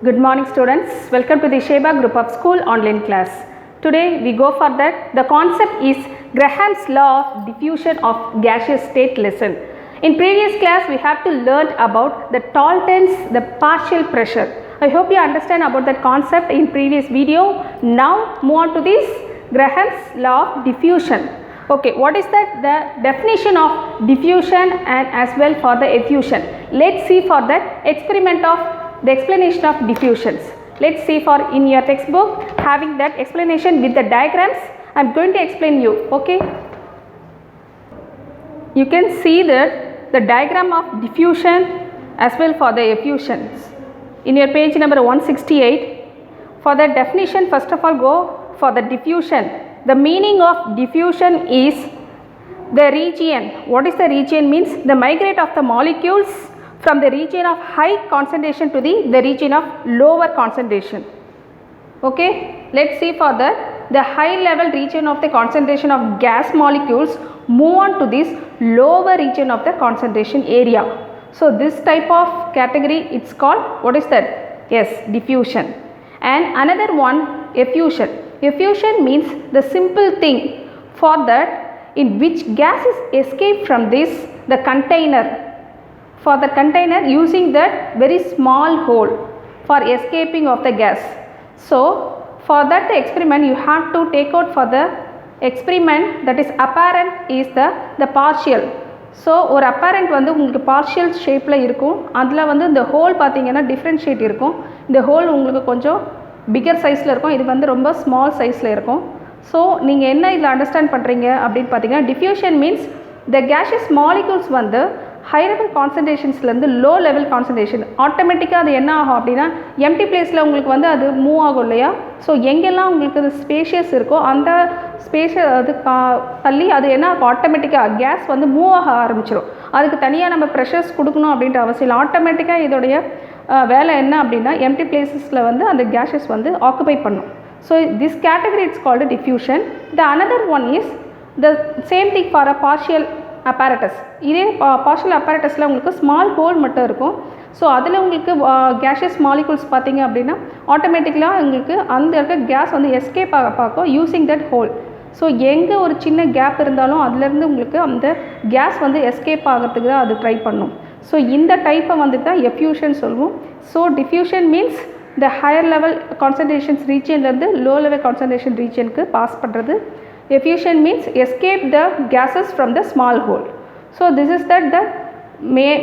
Good morning students, welcome to the Sheba group of school online class. Today we go for that. The concept is Graham's law of diffusion of gaseous state lesson. In previous class we have to learn about the tolerance, the partial pressure. I hope you understand about that concept in previous video. Now move on to this Graham's law of diffusion. Okay, what is that? The definition of diffusion and as well for the effusion. Let's see for that experiment of the explanation of diffusions. Let's see for in your textbook having that explanation with the diagrams. I am going to explain you. Okay. You can see that the diagram of diffusion as well for the effusions in your page number 168. For the definition, first of all go for the diffusion. The meaning of diffusion is the region. What is the region means? The migrate of the molecules from the region of high concentration to the region of lower concentration. Okay, let's see for that. The high level region of the concentration of gas molecules move on to this lower region of the concentration area. So this type of category it's called, what is that? Yes, diffusion. And another one, effusion. Effusion means the simple thing for that in which gases escape from this the container. For the container using that very small hole for escaping of the gas. So for that the experiment you have to take out for the experiment that is apparent is the partial. So or apparent வந்து உங்களுக்கு partial shape ல இருக்கும். அதுல வந்து இந்த hole பாத்தீங்கன்னா differentiate இருக்கும். இந்த hole உங்களுக்கு கொஞ்சம் bigger size ல இருக்கும். இது வந்து ரொம்ப small size ல இருக்கும். So நீங்க என்ன இதுல understand பண்றீங்க அப்படினு பாத்தீங்கன்னா diffusion means the gaseous molecules வந்து high level concentrations லேருந்து low level concentration ஆட்டோமேட்டிக்காக அது என்ன ஆகும் அப்படின்னா எம்டி பிளேஸில் உங்களுக்கு வந்து அது மூவ் ஆகும் இல்லையா. ஸோ எங்கெல்லாம் உங்களுக்கு அது ஸ்பேஷியஸ் இருக்கோ அந்த ஸ்பேஷியஸ் அது தள்ளி அது என்ன ஆகும் ஆட்டோமேட்டிக்காக கேஸ் வந்து மூவ் ஆக ஆரம்பிச்சிடும். அதுக்கு தனியாக நம்ம ப்ரெஷர்ஸ் கொடுக்கணும் அப்படின்ற அவசியம் இல்லை. ஆட்டோமேட்டிக்காக இதோடைய வேலை என்ன அப்படின்னா எம்டி பிளேசஸில் வந்து அந்த கேஸஸ் வந்து ஆக்குபை பண்ணும். So this category it's called diffusion. The another one is the same thing for a partial apparatus. இதே partial apparatusல உங்களுக்கு ஸ்மால் ஹோல் மட்டும் இருக்கும். ஸோ அதில் உங்களுக்கு கேஷியஸ் மாலிகுல்ஸ் பார்த்தீங்க அப்படின்னா ஆட்டோமேட்டிக்கலாக உங்களுக்கு அந்த இருக்க கேஸ் வந்து எஸ்கேப் ஆக பார்க்கும் யூஸிங் தட் ஹோல். ஸோ எங்கே ஒரு சின்ன கேப் இருந்தாலும் அதுலேருந்து உங்களுக்கு அந்த கேஸ் வந்து எஸ்கேப் ஆகிறதுக்கு தான் அது ட்ரை பண்ணும். ஸோ இந்த டைப்பை வந்து தான் எஃப்யூஷன் சொல்லுவோம். So diffusion means the higher level concentrations ரீஜன்லேருந்து லோ லெவல் கான்சன்ட்ரேஷன் ரீஜனுக்கு பாஸ் பண்ணுறது. Effusion means escape the gases from the small hole. So this is the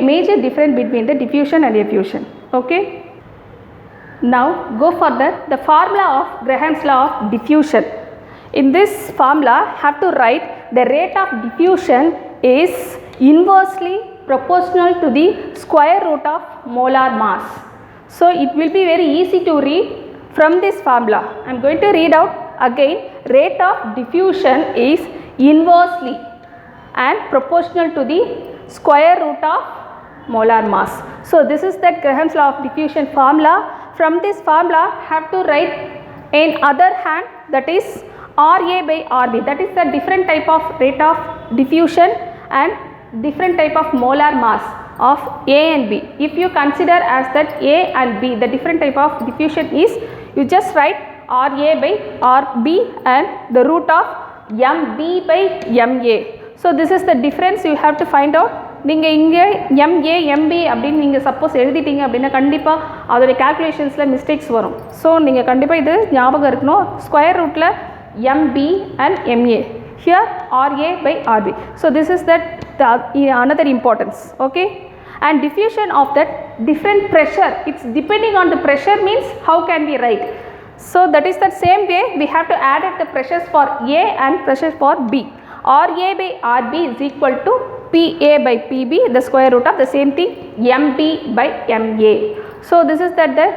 major difference between the diffusion and effusion. Okay. Now go for the formula of Graham's law of diffusion. In this formula have to write the rate of diffusion is inversely proportional to the square root of molar mass. So it will be very easy to read from this formula. I am going to read out again. Rate of diffusion is inversely and proportional to the square root of molar mass. So this is the Graham's law of diffusion formula. From this formula have to write in other hand that is RA by RB, that is the different type of rate of diffusion and different type of molar mass of A and B. If you consider as that A and B the different type of diffusion is, you just write RA by RB and the root of MB by MA. So this is the difference you have to find out. நீங்கள் இங்கே MA MB அப்படின்னு நீங்கள் suppose எழுதிட்டீங்க அப்படின்னா கண்டிப்பாக அதோடைய கால்குலேஷன்ஸில் mistakes வரும். So நீங்கள் கண்டிப்பாக இது ஞாபகம் இருக்கணும். ஸ்கொயர் ரூட்டில் MB and MA. Here RA by RB. So this is that another importance. Okay. And diffusion of that different pressure, it's depending on the pressure means how can we write. So that is the same way we have to add the pressures for A and pressures for B. RA by RB is equal to PA by PB, the square root of the same thing MB by MA. So this is that the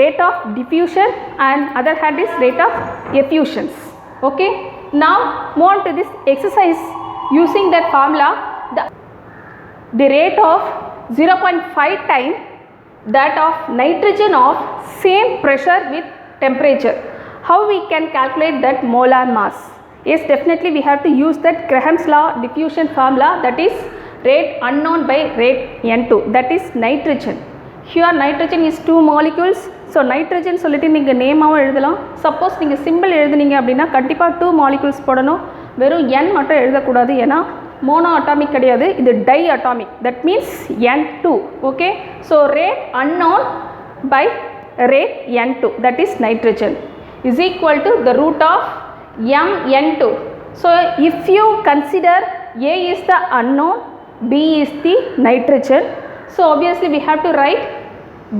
rate of diffusion and other hand is rate of effusions. Okay. Now move on to this exercise using that formula. The rate of 0.5 times that of nitrogen of same pressure with temperature. How we can calculate that molar mass? Yes, definitely we have to use that Graham's law diffusion formula, that is rate unknown by rate N2, that is nitrogen. Here nitrogen is 2 molecules, so nitrogen சொல்லிட்டு நீங்கள் நேமாகவும் எழுதலாம். Suppose நீங்கள் simple எழுதுனீங்க அப்படின்னா கண்டிப்பாக 2 molecules போடணும். வெறும் n மட்டும் எழுதக்கூடாது, ஏன்னா மோனோ அட்டாமிக் கிடையாது, இது diatomic. That means N2. Okay, so rate unknown by rate N2, that is nitrogen, is equal to the root of mN2. So if you consider A is the unknown, B is the nitrogen, so obviously we have to write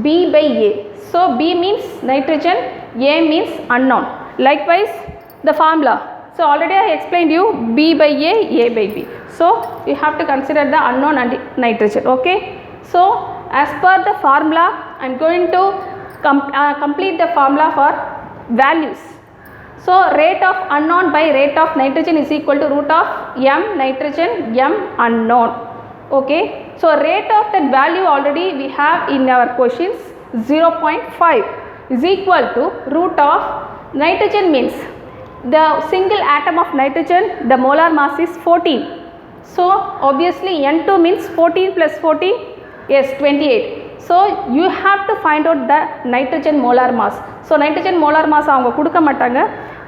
B by A. So B means nitrogen, A means unknown. Likewise the formula, so already I explained you B by A by B. So you have to consider the unknown and nitrogen. Okay, so as per the formula I am going to complete the formula for values. So rate of unknown by rate of nitrogen is equal to root of m nitrogen m unknown. Okay, so rate of that value already we have in our questions, 0.5 is equal to root of nitrogen means the single atom of nitrogen, the molar mass is 14. So obviously N2 means 14 plus 14, yes, 28. So you have to find out the nitrogen molar mass. So nitrogen molar mass அவங்க கொடுக்க மாட்டாங்க,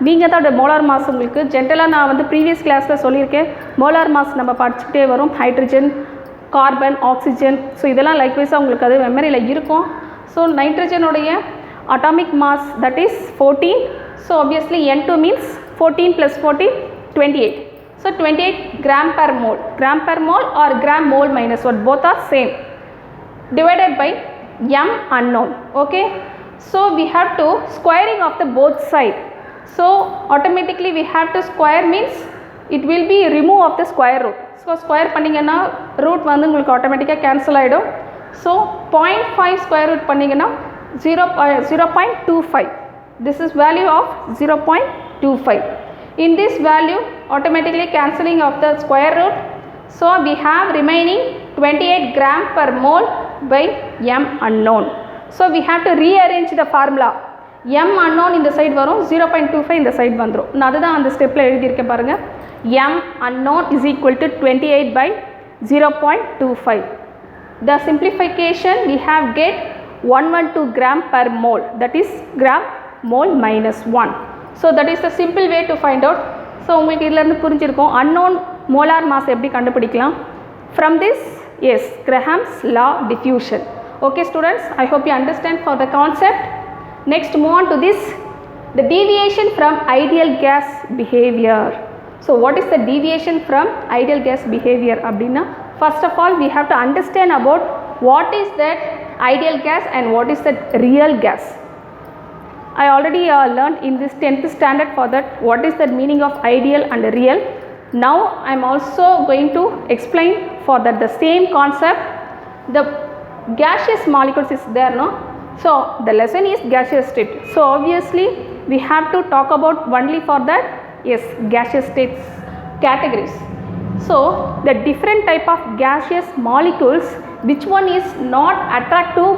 நீங்கள் தான் molar mass உங்களுக்கு ஜென்ரலாக நான் வந்து previous கிளாஸில் சொல்லியிருக்கேன். மோலார் மாஸ் நம்ம படிச்சுக்கிட்டே வரும், ஹைட்ரஜன், கார்பன், ஆக்சிஜன். ஸோ இதெல்லாம் லைக்வைஸாக உங்களுக்கு அது மெமரியில் இருக்கும். ஸோ நைட்ரஜனுடைய atomic mass that is 14. So obviously N2 means 14 plus 14, 28. So 28 gram per mole or gram mole minus 1, both are same, divided by m unknown. Okay, so we have to squaring of the both side. So automatically we have to square means it will be remove of the square root. So square பண்ணிங்கன்னா root வந்து உங்களுக்கு ஆட்டோமேட்டிக்காக cancel ஆகிடும். So 0.5 square root பண்ணிங்கன்னா 0.25. This is value of 0.25. In this value automatically cancelling of the square root. So we have remaining 28 gram per mole by m unknown. So we have to rearrange the formula. m unknown இந்த side வரும், 0.25 இந்த side வந்துடும். நான் அதுதான் அந்த ஸ்டெப்பில் எழுதியிருக்கேன் பாருங்கள். m unknown is equal to 28 by 0.25. The simplification we have get 112 gram per mole, that is gram mole minus 1. So that is the simple way to find out. So உங்களுக்கு இதிலிருந்து புரிஞ்சிருக்கும் unknown molar mass எப்படி கண்டுபிடிக்கலாம். From this, yes, Graham's law diffusion. Okay students, I hope you understand for the concept. Next move on to this, the deviation from ideal gas behavior. So what is the deviation from ideal gas behavior அப்படின்னா, first of all we have to understand about what is that ideal gas and what is that real gas. I already learned in this 10th standard for that what is the meaning of ideal and real. Now I am also going to explain for that the same concept. The gaseous molecules is there, no? So the lesson is gaseous state. So obviously we have to talk about only for that, yes, gaseous states categories. So the different type of gaseous molecules, which one is not attractive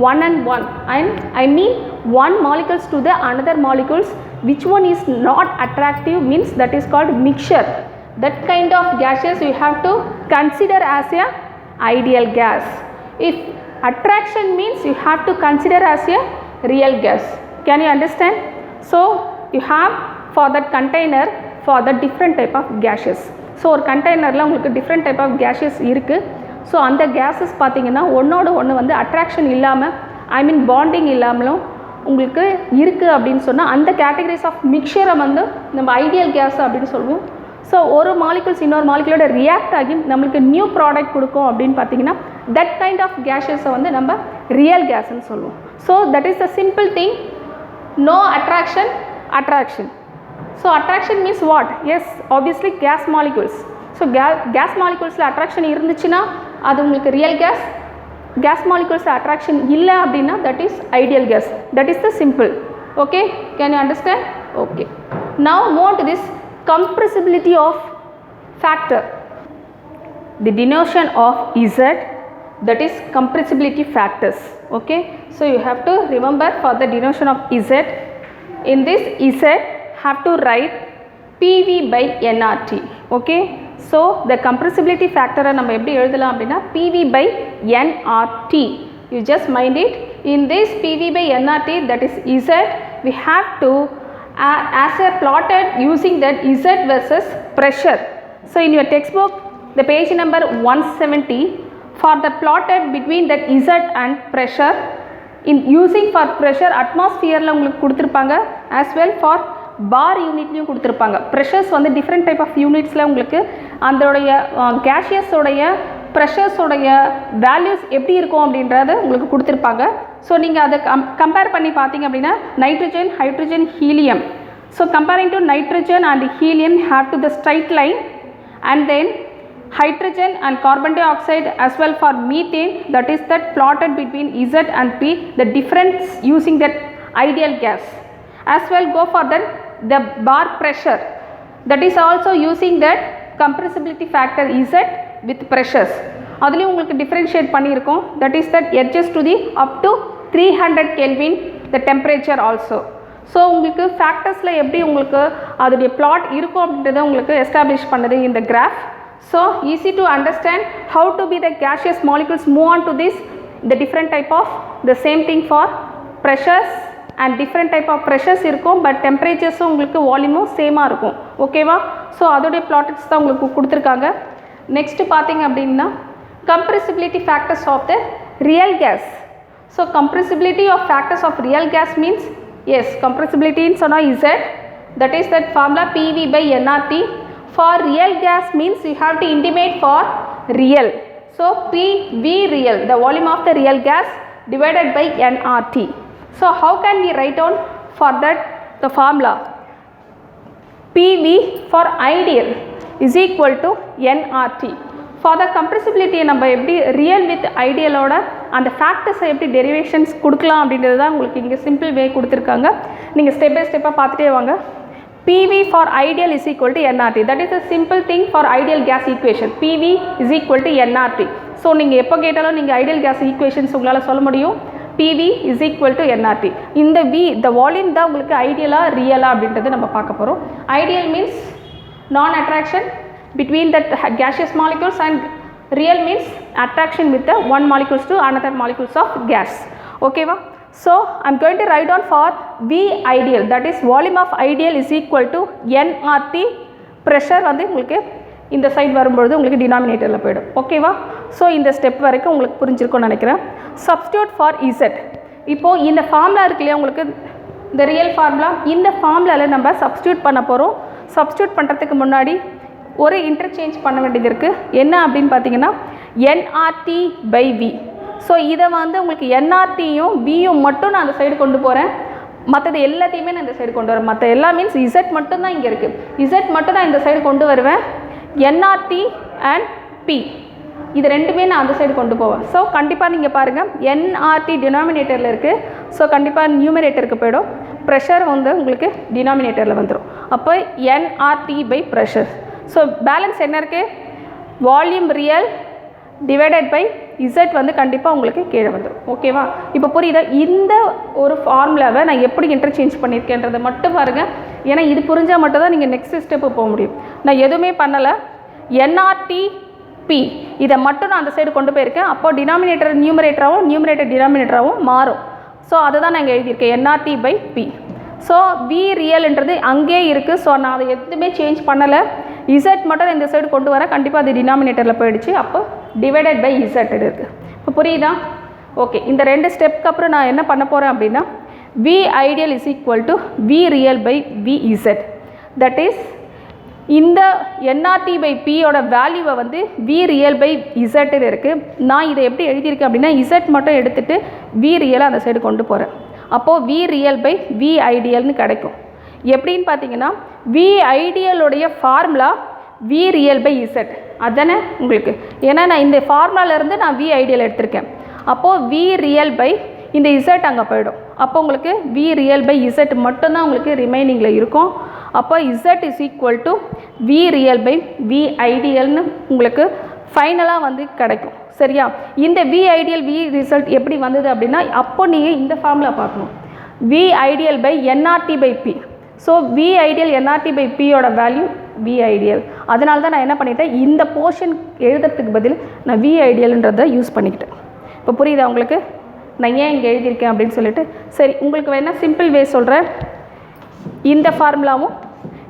one and one, and I mean one molecules to the another molecules, which one is not attractive means that is called mixture. That kind of gases you have to consider as a ideal gas. If attraction means you have to consider as a real gas. Can you understand? So you have for that container for the different type of gases. So ஒரு கண்டெய்னரில் உங்களுக்கு different type of gases இருக்குது. So அந்த gases பார்த்திங்கன்னா ஒன்றோட ஒன்று வந்து attraction இல்லாமல், ஐ மீன் பாண்டிங் இல்லாமலும் உங்களுக்கு இருக்குது அப்படின்னு சொன்னால் அந்த கேட்டகரிஸ் ஆஃப் மிக்சரை வந்து நம்ம ஐடியல் கேஸ் அப்படின்னு சொல்லுவோம். ஸோ ஒரு மாலிகுல்ஸ் இன்னொரு மாலிகுலோட ரியாக்ட் ஆகி நம்மளுக்கு நியூ ப்ராடக்ட் கொடுக்கும் அப்படின்னு பார்த்தீங்கன்னா தட் கைண்ட் ஆஃப் கேஸஸை வந்து நம்ம ரியல் கேஸ்ன்னு சொல்லுவோம். So that is the simple thing. No attraction. So attraction means what? Yes, obviously gas molecules. So gas molecules la attraction irunduchina adu ungalku real gas. Gas molecules la attraction illa appadina that is ideal gas. That is the simple. Okay, can you understand? Okay, now move on to this compressibility of factor. The denotation of Z, that is compressibility factors. Okay, so you have to remember for the denotation of Z. In this Z have to write PV by nRT. Okay, so the compressibility factor நம்ம எப்படி எழுதலாம் அப்படின்னா PV by nRT. You just mind it, in this PV by nRT, that is Z, we have to as a plotted using that Z versus pressure. So in your textbook, the page number 170, for the plotted between that Z and pressure, in using for pressure atmosphere la ungalku kuduthirupanga, as well for bar unit லையும் கொடுத்துருப்பாங்க. Pressures வந்து different type of யூனிட்ஸில் உங்களுக்கு அதோடைய கேஷியஸோடைய ப்ரெஷர்ஸோடைய values எப்படி இருக்கும் அப்படின்றது உங்களுக்கு கொடுத்துருப்பாங்க. ஸோ நீங்கள் அதை கம்பேர் பண்ணி பார்த்தீங்க அப்படின்னா nitrogen, hydrogen, helium. So comparing to nitrogen and helium have to the straight line, and then hydrogen and carbon dioxide as well for methane, that is that plotted between Z and P, the difference using that ideal gas. As well go for the bar pressure, that is also using that compressibility factor Z with pressures. அதுலேயும் உங்களுக்கு differentiate பண்ணியிருக்கோம், that is that adjust to the up to 300 Kelvin the temperature also. So உங்களுக்கு ஃபேக்டர்ஸில் எப்படி உங்களுக்கு அதோடைய plot இருக்கும் அப்படின்றத உங்களுக்கு establish பண்ணது இந்த graph. So easy to understand how to be the gaseous molecules move on to this, the different type of the same thing for pressures and different type of pressures இருக்கும், but டெம்பரேச்சர்ஸும் உங்களுக்கு வால்யூமும் சேமாக இருக்கும். ஓகேவா? So அதோடைய ப்ளாட்டட்ஸ் தான் உங்களுக்கு கொடுத்துருக்காங்க. Next பார்த்தீங்க அப்படின்னா compressibility factors of the real gas. So compressibility of factors of real gas means, yes, compressibility in சொன்னா Z, that is that formula PV by nRT. For real gas means you have to intimate for real. So PV real, the volume of the real gas divided by nRT. So how can we write down for that the formula? PV for ideal is equal to nRT. For the compressibility நம்ம எப்படி real with ஐடியலோட அந்த ஃபேக்டர்ஸை எப்படி derivations கொடுக்கலாம் அப்படின்றது தான் உங்களுக்கு இங்கே simple வே கொடுத்துருக்காங்க. நீங்கள் ஸ்டெப் பை ஸ்டெப்பாக பார்த்துட்டே வாங்க. PV for ideal is equal to nRT. That is a simple thing for ideal gas equation. PV is equal to nRT. So நீங்கள் எப்போ கேட்டாலும் நீங்கள் ஐடியல் கேஸ் ஈக்குவேஷன்ஸ் உங்களால் சொல்ல முடியும். PV is equal to nRT. இந்த V, the volume தான் உங்களுக்கு ஐடியலாக ரியலாக அப்படின்றது நம்ம பார்க்க போகிறோம். ஐடியல் மீன்ஸ் நான் attraction between the gaseous molecules, and real means attraction with the one molecules to another molecules of gas. Okay va? So I am going to write down for V ideal, that is volume of ideal is equal to nRT. pressure வந்து உங்களுக்கு இந்த side வரும்போது உங்களுக்கு டினாமினேட்டரில் போய்டும். ஓகேவா? So இந்த step வரைக்கும் உங்களுக்கு புரிஞ்சிருக்கும்னு நினைக்கிறேன். Substitute for Z. இப்போது இந்த ஃபார்முலா இருக்கு இல்லையா உங்களுக்கு, இந்த ரியல் ஃபார்முலா, இந்த ஃபார்முலாவில் நம்ம சப்ஸ்டியூட் பண்ண போகிறோம். சப்ஸ்டியூட் பண்ணுறதுக்கு முன்னாடி ஒரு இன்டர்சேஞ்ச் பண்ண வேண்டியது இருக்குது. என்ன அப்படின்னு பார்த்தீங்கன்னா nRT by V. ஸோ இதை வந்து உங்களுக்கு nRTயும் Vயும் மட்டும் நான் அந்த சைடு கொண்டு போகிறேன், மற்றது எல்லாத்தையுமே நான் இந்த சைடு கொண்டு வரேன். மற்ற எல்லா மீன்ஸ் Z மட்டும் தான் இங்கே இருக்குது, Z மட்டும் நான் இந்த சைடு கொண்டு வருவேன். nRT அண்ட் P இது ரெண்டுமே நான் அந்த சைடு கொண்டு போவேன். ஸோ கண்டிப்பாக நீங்கள் பாருங்கள், nRT டினாமினேட்டரில் இருக்குது, ஸோ கண்டிப்பாக நியூமரேட்டருக்கு போய்டும். ப்ரெஷர் வந்து உங்களுக்கு டினாமினேட்டரில் வந்துடும். அப்போ nRT by pressure. So balance என்ன இருக்குது, volume real divided by Z வந்து கண்டிப்பாக உங்களுக்கு கீழே வந்துடும். ஓகேவா? இப்போ புரியுதா? இந்த ஒரு ஃபார்முலாவை நான் எப்படி இன்டர்சேஞ்ச் பண்ணியிருக்கேன்றதை மட்டும் பாருங்கள். ஏன்னா இது புரிஞ்சால் மட்டும் தான் நீங்கள் நெக்ஸ்ட் ஸ்டெப்பு போக முடியும். நான் எதுவுமே பண்ணலை, nRT P இதை மட்டும் நான் அந்த சைடு கொண்டு போயிருக்கேன். அப்போது டினாமினேட்டர் நியூமரேட்டராகவும் நியூமரேட்டர் டினாமினேட்டராகவும் மாறும். ஸோ அதை தான் நான் இங்கே எழுதியிருக்கேன், nRT by P. So V ரியல்ன்றது அங்கேயே இருக்குது. ஸோ நான் அதை எதுவுமே சேஞ்ச் பண்ணலை, Z மட்டும் இந்த சைடு கொண்டு வர, கண்டிப்பாக அது டினாமினேட்டரில் போயிடுச்சு. அப்போ டிவைடட் பை Z இருக்குது. இப்போ புரியுதா? ஓகே, இந்த ரெண்டு ஸ்டெப்க்கு அப்புறம் நான் என்ன பண்ண போகிறேன் அப்படின்னா V ideal is equal to V real by VZ. That is இந்த nRT by P யோட வேல்யூவை வந்து V real by Z இருக்குது. நான் இதை எப்படி எழுதியிருக்கேன் அப்படின்னா Z மட்டும் எடுத்துகிட்டு V real அந்த சைடு கொண்டு போகிறேன். அப்போது V real by V idealனு கிடைக்கும். எப்படின்னு பார்த்தீங்கன்னா V ஐடியலுடைய formula V real by Z அதுதானே உங்களுக்கு. ஏன்னா நான் இந்த ஃபார்முலாலேருந்து நான் V ஐடியல் எடுத்திருக்கேன். அப்போது V real by இந்த Z அங்கே போய்டும். அப்போ உங்களுக்கு V real by Z மட்டும்தான் உங்களுக்கு ரிமைனிங்கில் இருக்கும். அப்போ Z is equal to V real by V ஐடியல்னு உங்களுக்கு ஃபைனலாக வந்து கிடைக்கும். சரியா? இந்த V ஐடியல் V ரிசல்ட் எப்படி வந்தது அப்படின்னா, அப்போ நீங்கள் இந்த ஃபார்முலா பார்க்கணும், V ideal by nRT by P. So V ideal nRT by P யோட வேல்யூ V ஐடியல். அதனால தான் நான் என்ன பண்ணிட்டேன், இந்த போர்ஷன் எழுதுறதுக்கு பதில் நான் V ஐடியல்ன்றதை யூஸ் பண்ணிக்கிட்டேன். இப்போ புரியுதா உங்களுக்கு? நான் ஏன் இங்கே எழுதியிருக்கேன் அப்படின்னு சொல்லிட்டு. சரி, உங்களுக்கு வேணால் சிம்பிள் வே சொல்கிறேன். இந்த ஃபார்முலாவும்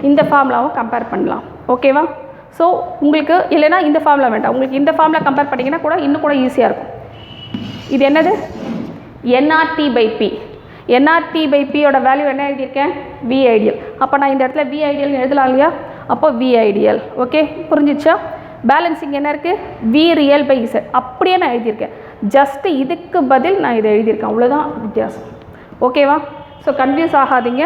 இந்த ஃபார்முலாவும் கம்பேர் பண்ணலாம். ஓகேவா? ஸோ உங்களுக்கு இல்லைனா இந்த ஃபார்முலா வேண்டாம், உங்களுக்கு இந்த ஃபார்முலா கம்பேர் பண்ணிங்கன்னா கூட இன்னும் கூட ஈஸியாக இருக்கும். இது என்னது? nRT/P. nRT/Pயோட வேல்யூ என்ன எழுதியிருக்கேன்? V ideal. அப்போ நான் இந்த இடத்துல V ஐடியல் எழுதலாம் இல்லையா? அப்போ V ஐடியல். ஓகே, புரிஞ்சிச்சா? பேலன்சிங் என்ன இருக்குது? V real/Z. அப்படியே நான் எழுதியிருக்கேன். ஜஸ்ட்டு இதுக்கு பதில் நான் இதை எழுதியிருக்கேன், அவ்வளோதான் வித்தியாசம். ஓகேவா? ஸோ கன்ஃபியூஸ் ஆகாதீங்க.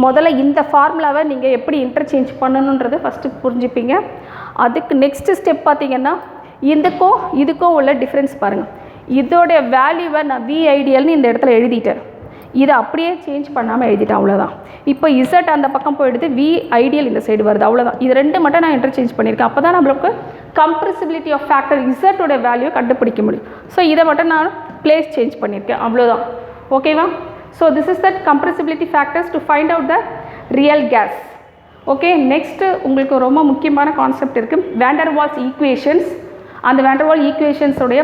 முதல்ல இந்த ஃபார்முலாவை நீங்கள் எப்படி இன்டர்சேஞ்ச் பண்ணணுன்றதை ஃபஸ்ட்டு புரிஞ்சுப்பீங்க. அதுக்கு நெக்ஸ்ட்டு ஸ்டெப் பார்த்தீங்கன்னா இதுக்கும் உள்ள டிஃப்ரென்ஸ் பாருங்கள். இதோடைய வேல்யூவை நான் V ஐடியல்னு இந்த இடத்துல எழுதிட்டேன், இதை அப்படியே சேஞ்ச் பண்ணாமல் எழுதிட்டேன், அவ்வளோதான். இப்போ Z அந்த பக்கம் போயிடுது, V ஐடியல் இந்த சைடு வருது, அவ்வளோதான். இது ரெண்டு மட்டும் நான் இன்டர்சேஞ்ச் பண்ணியிருக்கேன். அப்போ தான் நம்மளுக்கு compressibility of factor Z value கண்டுபிடிக்க முடியும். ஸோ இதை மட்டும் நான் பிளேஸ் சேஞ்ச் பண்ணியிருக்கேன், அவ்வளோதான். ஓகேவா? So this is the compressibility factors to find out the real gas. Okay, next உங்களுக்கு ரொம்ப முக்கியமான கான்செப்ட் இருக்குது, வாண்டர் வால்ஸ் ஈக்குவேஷன்ஸ். அந்த வாண்டர் வால் ஈக்குவேஷன்ஸ் உடைய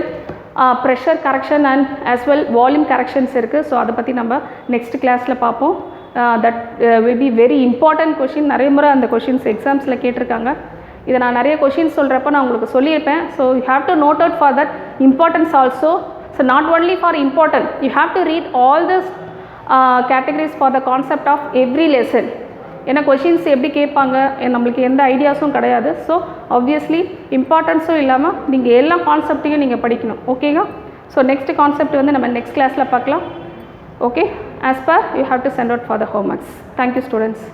pressure correction and as well volume corrections இருக்குது. ஸோ அதை பற்றி நம்ம நெக்ஸ்ட் கிளாஸில் பார்ப்போம். That will be very important question. நிறைய முறை அந்த கொஷின்ஸ் எக்ஸாம்ஸில் கேட்டிருக்காங்க. இதை நான் நிறைய கொஷின்ஸ் சொல்கிறப்ப நான் உங்களுக்கு சொல்லியிருப்பேன். So you have to note out for that importance also. So not only for important, you have to read all this categories for the concept of every lesson. ஏன்னா கொஷின்ஸ் எப்படி கேட்பாங்க நம்மளுக்கு எந்த ஐடியாஸும் கிடையாது. ஸோ ஆப்வியஸ்லி இம்பார்ட்டன்ஸும் இல்லாமல் நீங்கள் எல்லா கான்செப்டையும் நீங்கள் படிக்கணும். ஓகேங்க? ஸோ நெக்ஸ்ட் கான்செப்ட் வந்து நம்ம நெக்ஸ்ட் கிளாஸில் பார்க்கலாம். Okay, as per you have to send out for the homeworks. Thank you students.